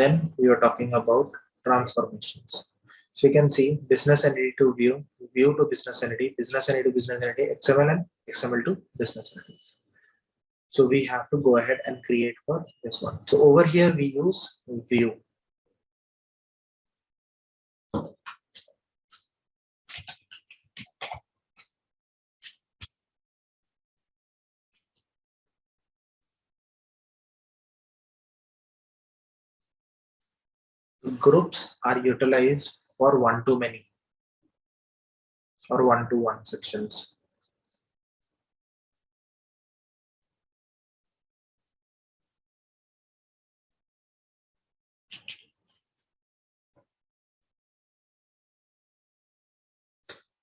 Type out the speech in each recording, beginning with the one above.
Then we are talking about transformations. So you can see business entity to view, view to business entity to business entity, XML and XML to business entity. So we have to go ahead and create for this one. So over here we use view. Groups are utilized for one-to-many or one-to-one sections.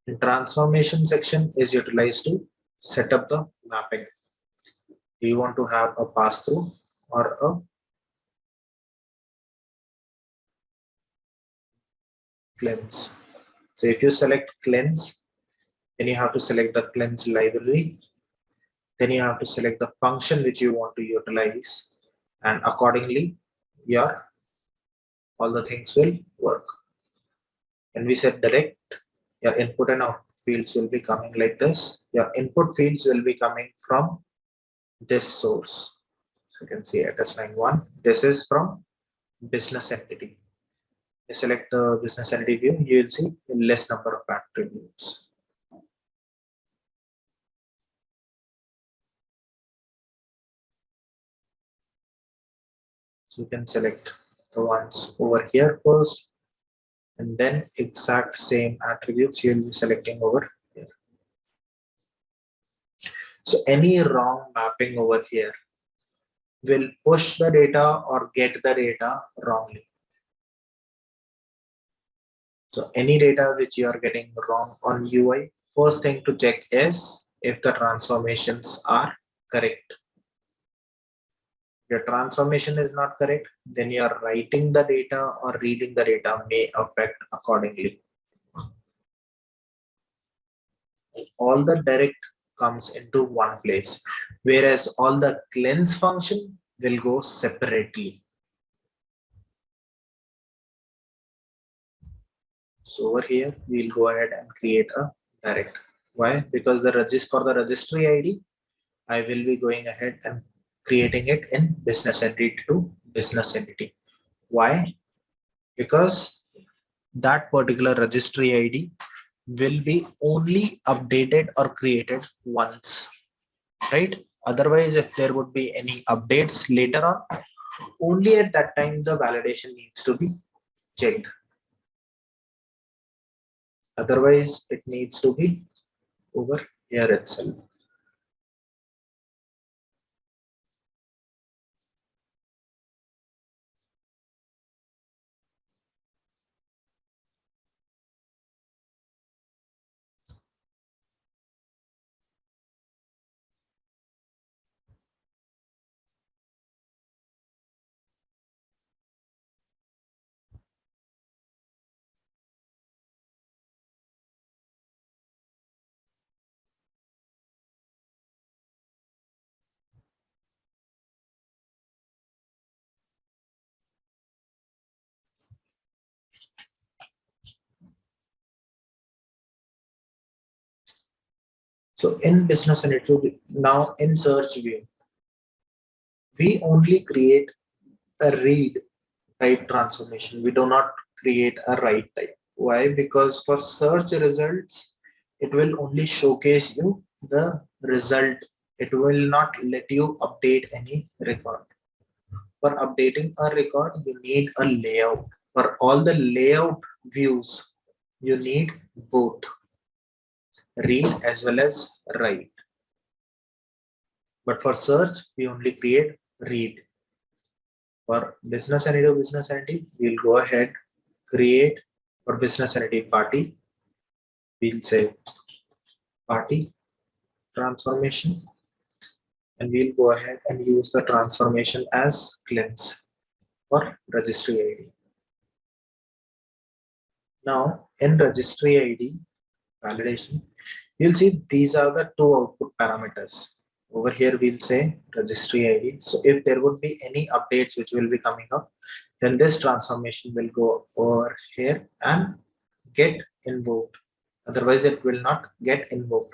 The transformation section is utilized to set up the mapping. Do you want to have a pass-through or a cleanse? So if you select cleanse, then you have to select the cleanse library. Then you have to select the function which you want to utilize, and accordingly, all the things will work. When we set direct, your input and output fields will be coming like this. Your input fields will be coming from this source. So you can see at line 1, this is from business entity. You select the business entity view, you will see less number of attributes. So you can select the ones over here first, and then exact same attributes you will be selecting over here. So any wrong mapping over here will push the data or get the data wrongly. So any data which you are getting wrong on UI, first thing to check is if the transformations are correct. If your transformation is not correct, then your writing the data or reading the data may affect accordingly. All the direct comes into one place, whereas all the cleanse function will go separately. So over here, we'll go ahead and create a direct. Why? Because the for the registry ID, I will be going ahead and creating it in business entity to business entity. Why? Because that particular registry ID will be only updated or created once, right? Otherwise, if there would be any updates later on, only at that time the validation needs to be checked. Otherwise, it needs to be over here itself. So in business entity, now in search view, we only create a read type transformation. We do not create a write type. Why? Because for search results, it will only showcase you the result. It will not let you update any record. For updating a record, you need a layout. For all the layout views, you need both read as well as write. But for search, we only create read. For business entity to business entity, we'll go ahead, create for business entity party. We'll say party transformation, and we'll go ahead and use the transformation as cleanse for registry ID. Now in registry ID validation, you'll see these are the two output parameters. Over here we'll say registry ID. So if there would be any updates which will be coming up, then this transformation will go over here and get invoked. Otherwise, it will not get invoked.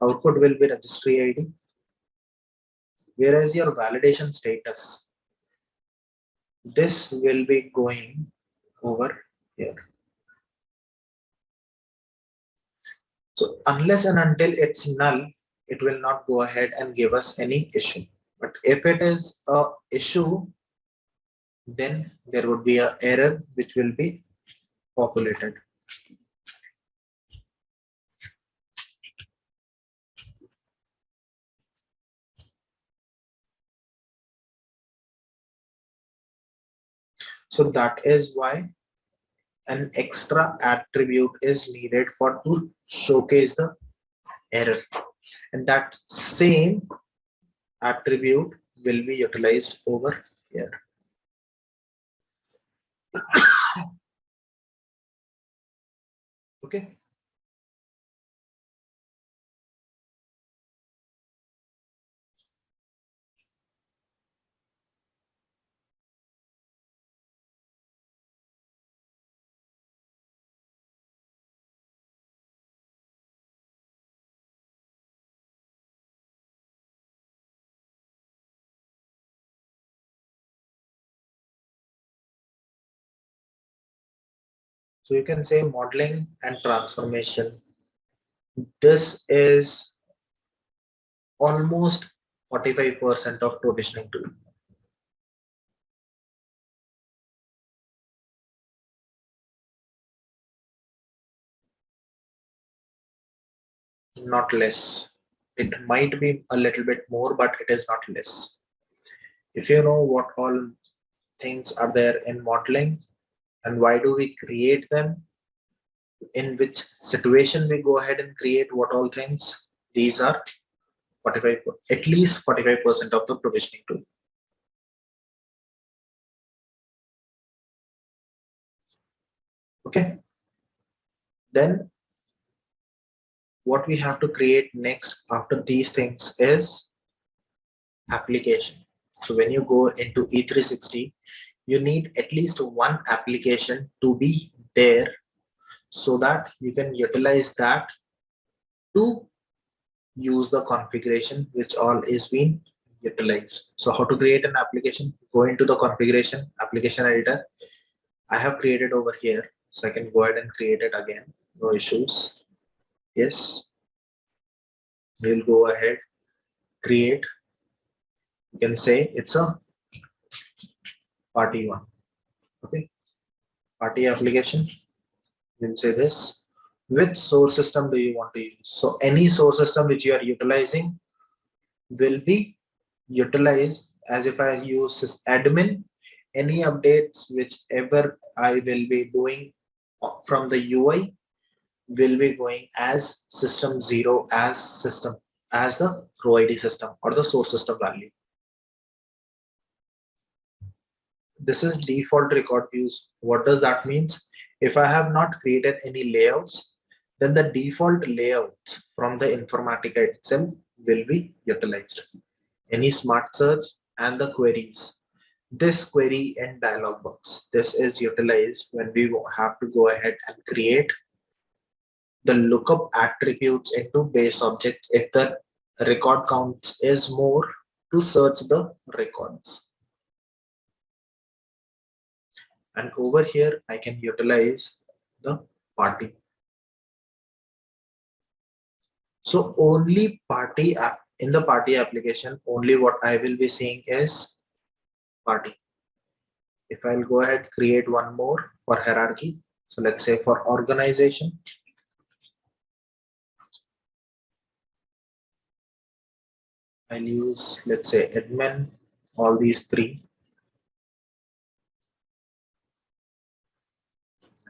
Output will be registry ID, whereas your validation status, this will be going over here. So unless and until it's null, it will not go ahead and give us any issue. But if it is a issue, then there would be an error which will be populated. So that is why an extra attribute is needed for to showcase the error, and that same attribute will be utilized over here. Okay. So you can say modeling and transformation. This is almost 45% of provisioning tool. Not less. It might be a little bit more, but it is not less. If you know what all things are there in modeling and why do we create them, in which situation we go ahead and create what all things, these are 45, at least 45% of the provisioning tool. Okay. Then what we have to create next after these things is application. So when you go into E360, you need at least one application to be there so that you can utilize that to use the configuration which all is being utilized. So how to create an application? Go into the configuration application editor. I have created over here, so I can go ahead and create it again. No issues. Yes, we'll go ahead, create. You can say it's a party one. Okay, party application. We'll say this. Which source system do you want to use? So any source system which you are utilizing will be utilized as if I use admin. Any updates whichever I will be doing from the UI will be going as system 0 as system as the row ID system or the source system value. This is default record views. What does that means? If I have not created any layouts, then the default layout from the Informatica itself will be utilized. Any smart search and the queries. This query and dialog box, this is utilized when we have to go ahead and create the lookup attributes into base objects if the record count is more to search the records. And over here, I can utilize the party. So only party app in the party application, only what I will be seeing is party. If I'll go ahead, create one more for hierarchy. So let's say for organization. I'll use, let's say admin, all these three.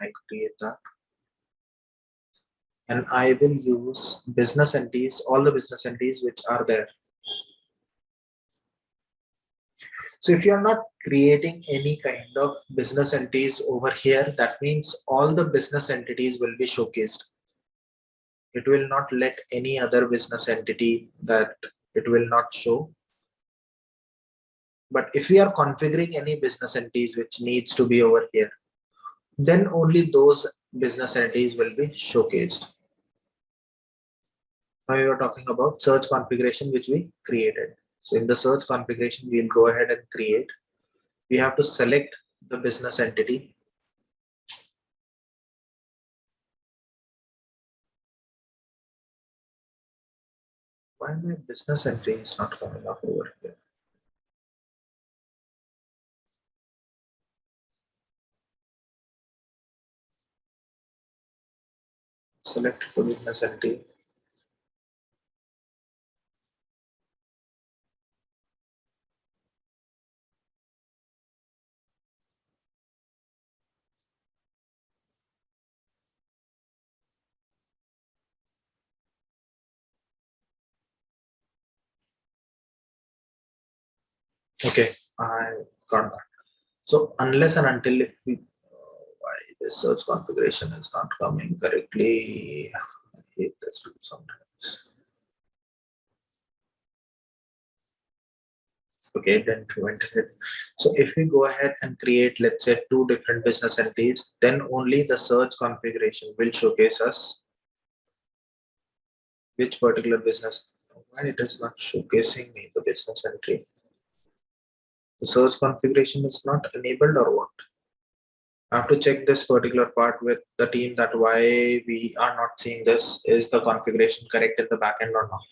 I create that. And I will use business entities, all the business entities which are there. So if you are not creating any kind of business entities over here, that means all the business entities will be showcased. It will not let any other business entity that it will not show. But if we are configuring any business entities which needs to be over here, then only those business entities will be showcased. Now we are talking about search configuration which we created. So in the search configuration, we'll go ahead and create. We have to select the business entity. Why my business entry is not coming up over here? Select the business entity. Okay, I got that. So unless and until if we, why the search configuration is not coming correctly, I hate this tool sometimes. Okay, then went ahead. So if we go ahead and create, let's say, two different business entities, then only the search configuration will showcase us which particular business. Why it is not showcasing me the business entry? The search configuration is not enabled or what? I have to check this particular part with the team that why we are not seeing this. Is the configuration correct in the backend or not?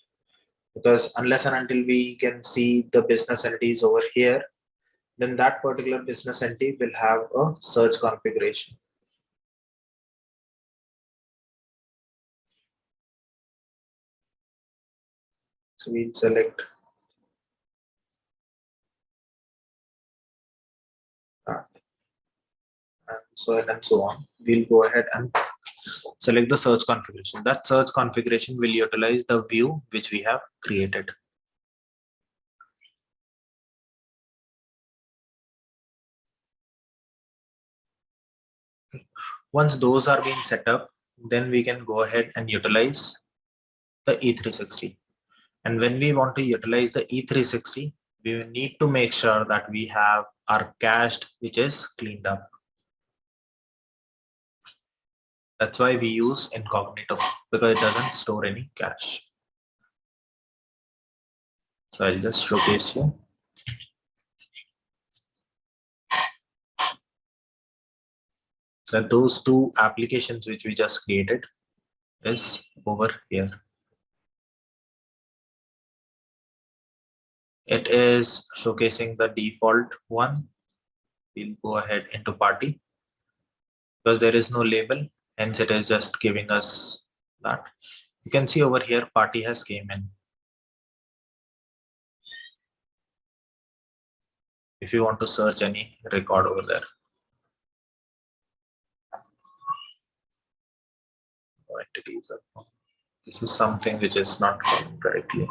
Because unless and until we can see the business entities over here, then that particular business entity will have a search configuration. So we'll select that and so on and so on. We'll go ahead and select the search configuration. That search configuration will utilize the view which we have created. Once those are being set up, then we can go ahead and utilize the E360. And when we want to utilize the E360, we need to make sure that we have our cached, which is cleaned up. That's why we use incognito, because it doesn't store any cache. So I'll just showcase you. So those two applications which we just created is over here. It is showcasing the default one. We'll go ahead into party because there is no label, hence it is just giving us that. You can see over here party has came in. If you want to search any record over there. Entities. This is something which is not coming correctly.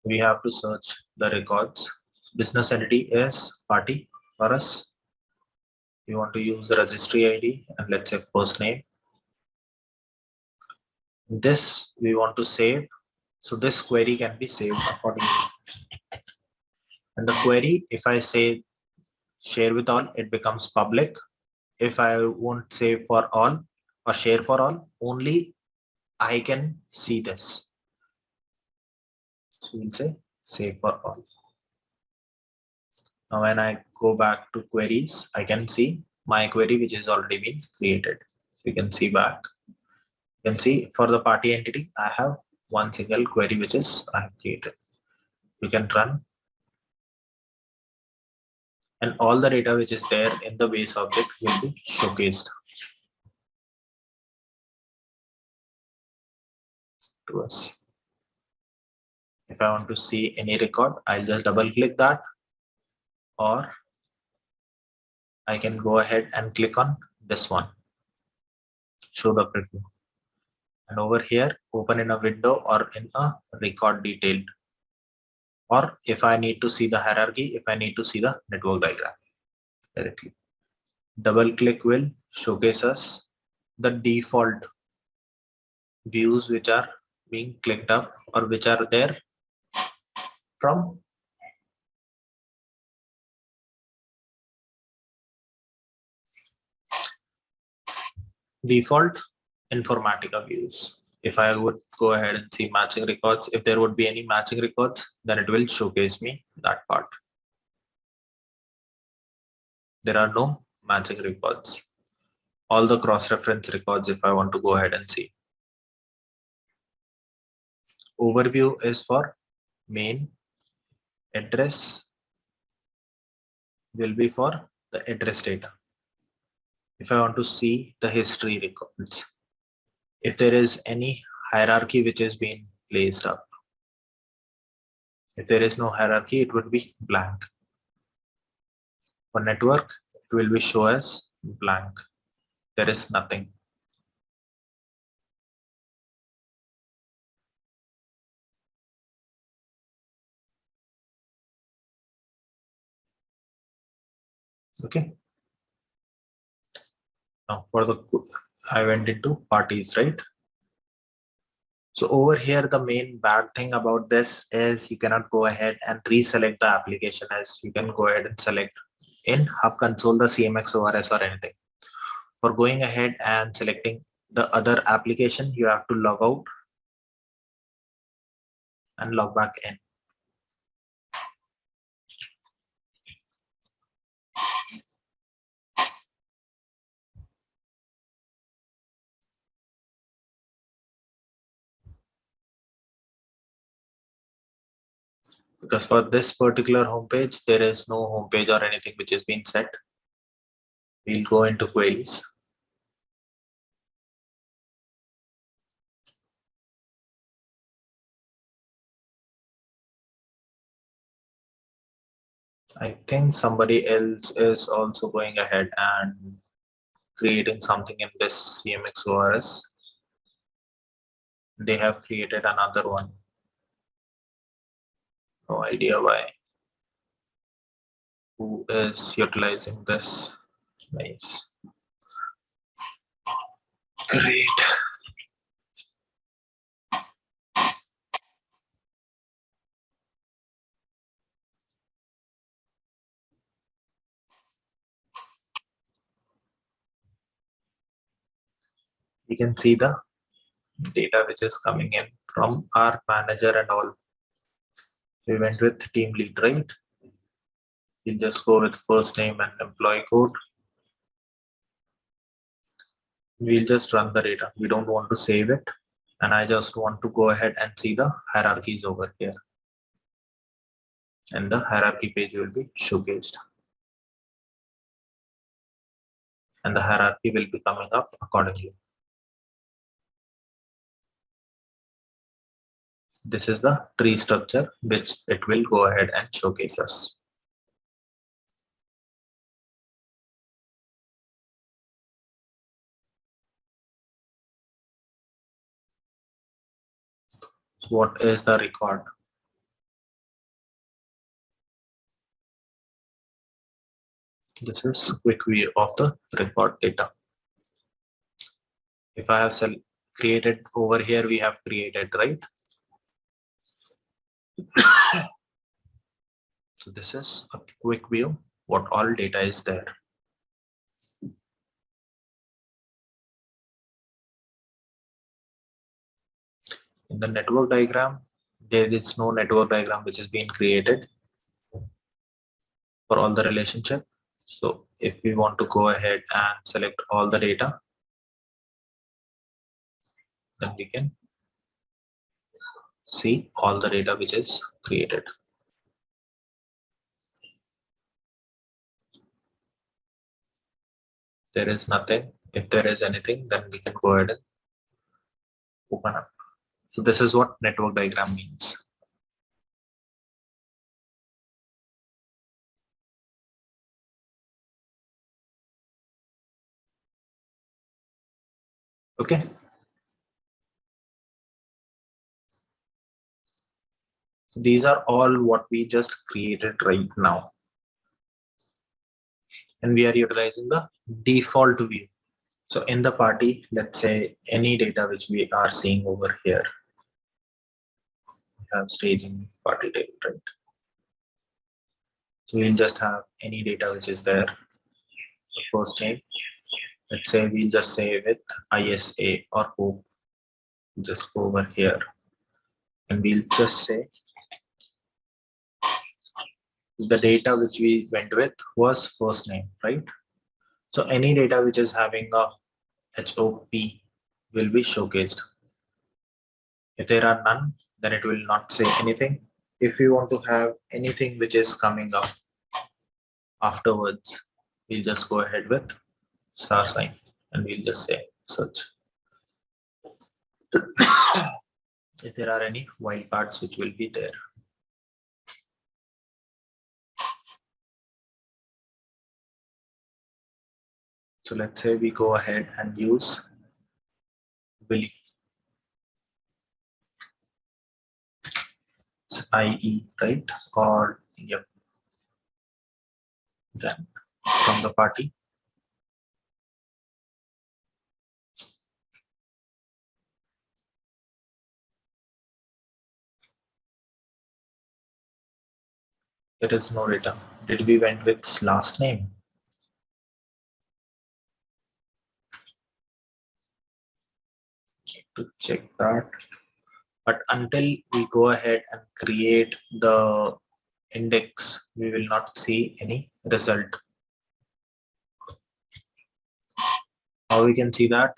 We have to search the records. Business entity is party for us. We want to use the registry ID and let's say first name. This we want to save. So this query can be saved accordingly. And the query, if I say share with all, it becomes public. If I won't save for all or share for all, only I can see this. So we'll say save for all. Now when I go back to queries, I can see my query which is already been created. So you can see back. You can see for the party entity, I have one single query which is I have created. You can run and all the data which is there in the base object will be showcased to us. If I want to see any record, I'll just double click that, or I can go ahead and click on this one, show the preview. And over here, open in a window or in a record detailed. Or if I need to see the hierarchy, if I need to see the network diagram directly. Double click will showcase us the default views which are being clicked up or which are there from default Informatica views. If I would go ahead and see matching records, if there would be any matching records, then it will showcase me that part. There are no matching records. All the cross-reference records, if I want to go ahead and see. Overview is for main. Address will be for the address data. If I want to see the history records, if there is any hierarchy which is being placed up. If there is no hierarchy, it would be blank. For network, it will be show as blank. There is nothing. Okay. Now for the, I went into parties, right? So over here, the main bad thing about this is you cannot go ahead and reselect the application, as you can go ahead and select in Hub Console the CMX ORS or anything. For going ahead and selecting the other application, you have to log out and log back in. Because for this particular homepage, there is no homepage or anything which is being set. We'll go into queries. I think somebody else is also going ahead and creating something in this CMX ORS. They have created another one. No idea why. Who is utilizing this? Nice. Great. You can see the data which is coming in from our manager and all. We went with team lead, right? We'll just go with first name and employee code. We'll just run the data. We don't want to save it. And I just want to go ahead and see the hierarchies over here. And the hierarchy page will be showcased. And the hierarchy will be coming up accordingly. This is the tree structure which it will go ahead and showcase us. So what is the record? This is quick view of the record data. If I have created over here, we have created, right? So this is a quick view, what all data is there. In the network diagram, there is no network diagram which is being created for all the relationship. So if we want to go ahead and select all the data, then we can see all the data which is created. There is nothing. If there is anything, then we can go ahead and open up. So this is what network diagram means. Okay. These are all what we just created right now. And we are utilizing the default view. So in the party, let's say any data which we are seeing over here. We have staging party table, right? So we'll just have any data which is there. The first name, Let's say we'll just say with ISA or hope. Just go over here and we'll just say the data which we went with was first name, right? So any data which is having a HOP will be showcased. If there are none, then it will not say anything. If you want to have anything which is coming up afterwards, we'll just go ahead with star sign and we'll just say search. If there are any wildcards which will be there. So let's say we go ahead and use Willy. It's IE, right? Or yep. Then from the party, there is no data. Did we went with last name? To check that. But until we go ahead and create the index, we will not see any result. How we can see that?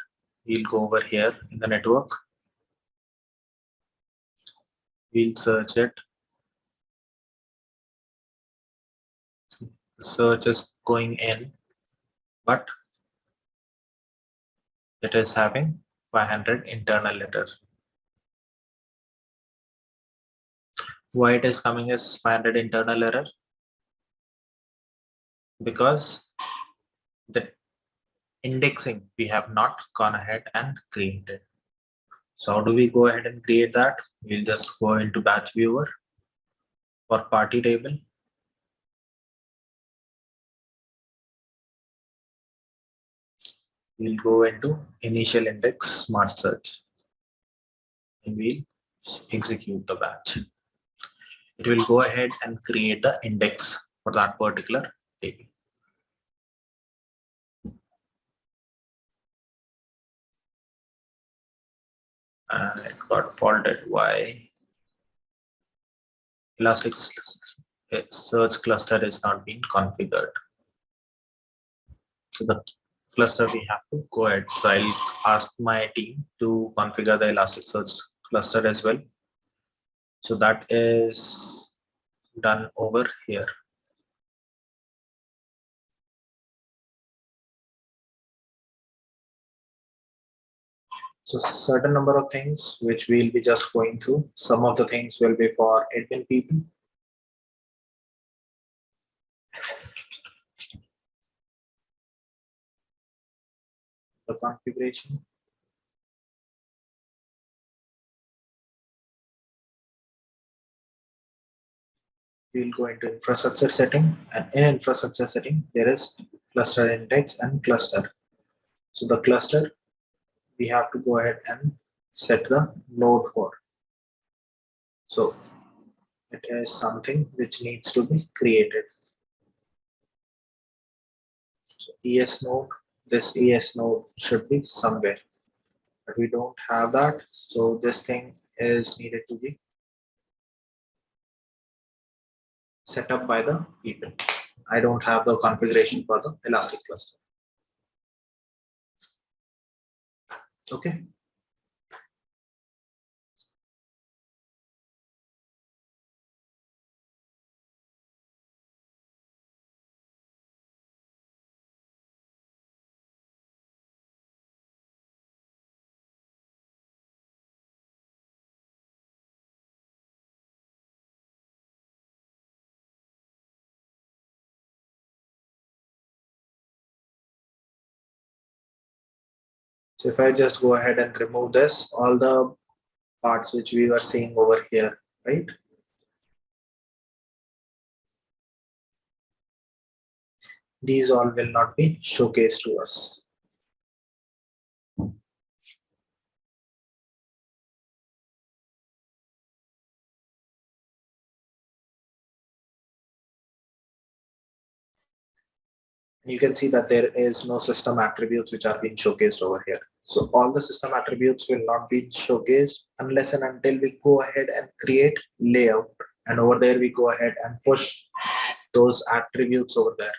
We'll go over here in the network. We'll search it. The search is going in, but it is having 500 internal error. Why it is coming as 500 internal error? Because the indexing we have not gone ahead and created. So how do we go ahead and create that? We'll just go into batch viewer for party table. We'll go into initial index smart search and we'll execute the batch. It will go ahead and create the index for that particular table. And it got faulted. Why? Elasticsearch cluster is not being configured. So the cluster we have to go ahead. So I'll ask my team to configure the Elasticsearch cluster as well. So that is done over here. So certain number of things which we'll be just going through. Some of the things will be for admin people. The configuration. We'll go into infrastructure setting, and in infrastructure setting, there is cluster index and cluster. So the cluster, we have to go ahead and set the node for. So it is something which needs to be created. So ES node, this ES node should be somewhere, but we don't have that. So this thing is needed to be set up by the people. I don't have the configuration for the Elastic cluster. Okay. So if I just go ahead and remove this, all the parts which we were seeing over here, right? These all will not be showcased to us. You can see that there is no system attributes which are being showcased over here. So all the system attributes will not be showcased unless and until we go ahead and create layout. And over there, we go ahead and push those attributes over there.